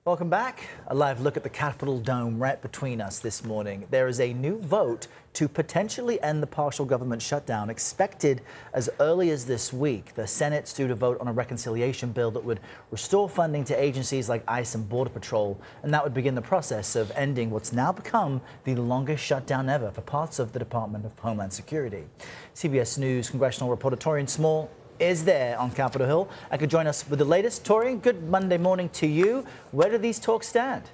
Welcome back. A live look at the Capitol Dome right between us this morning. There is a new vote to potentially end the partial government shutdown expected as early as this week. The Senate's due to vote on a reconciliation bill that would restore funding to agencies like ICE and Border Patrol, and that would begin the process of ending what's now become the longest shutdown ever for parts of the Department of Homeland Security. CBS News congressional reporter Taurean Small is there on Capitol Hill and could join us with the latest. Taurean, good Monday morning to you. Where do these talks stand?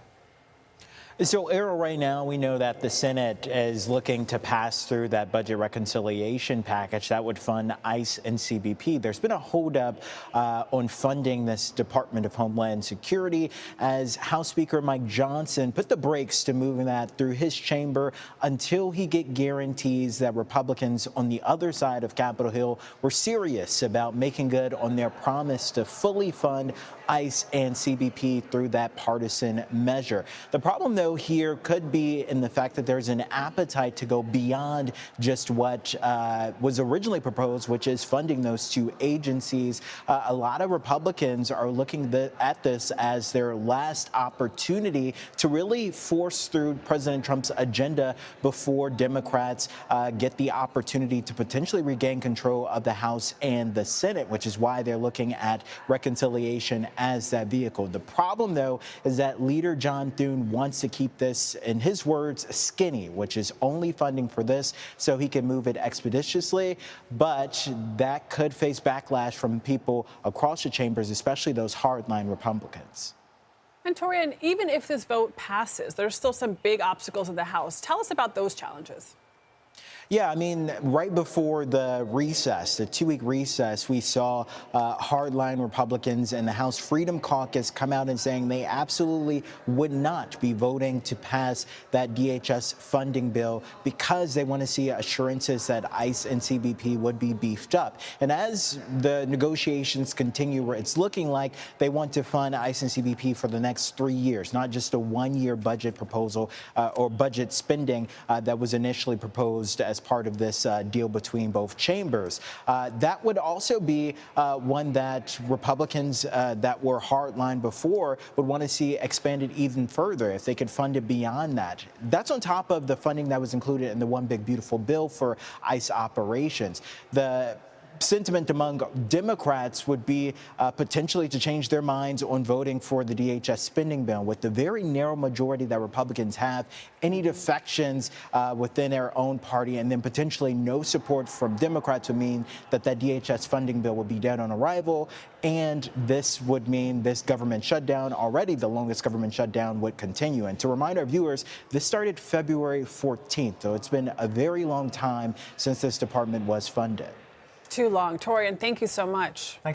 So, Errol, right now we know that the Senate is looking to pass through that budget reconciliation package that would fund ICE and CBP. There's been a holdup on funding this Department of Homeland Security as House Speaker Mike Johnson put the brakes to moving that through his chamber until he get guarantees that Republicans on the other side of Capitol Hill were serious about making good on their promise to fully fund ICE and CBP through that partisan measure. The problem, though, here could be in the fact that there's an appetite to go beyond just what was originally proposed, which is funding those two agencies. A lot of Republicans are looking at this as their last opportunity to really force through President Trump's agenda before Democrats get the opportunity to potentially regain control of the House and the Senate, which is why they're looking at reconciliation as that vehicle. The problem, though, is that Leader John Thune wants to keep this, in his words, skinny, which is only funding for this so he can move it expeditiously. But that could face backlash from people across the chambers, especially those hardline Republicans. And Taurean, even if this vote passes, there's still some big obstacles in the House. Tell us about those challenges. Yeah, I mean, right before the recess, the 2-week recess, we saw hardline Republicans in the House Freedom Caucus come out and saying they absolutely would not be voting to pass that DHS funding bill because they want to see assurances that ICE and CBP would be beefed up. And as the negotiations continue, it's looking like they want to fund ICE and CBP for the next 3 years, not just a one-year budget proposal or budget spending that was initially proposed as part of this deal between both chambers. That would also be one that Republicans that were hardline before would want to see expanded even further if they could fund it beyond that. That's on top of the funding that was included in the One Big Beautiful Bill for ICE operations. The sentiment among Democrats would be potentially to change their minds on voting for the DHS spending bill. With the very narrow majority that Republicans have, any defections within their own party and then potentially no support from Democrats would mean that that DHS funding bill would be dead on arrival. And this would mean this government shutdown, already the longest government shutdown, would continue. And to remind our viewers, this started February 14th, so it's been a very long time since this department was funded. Too long. Taurean, thank you so much. Thanks.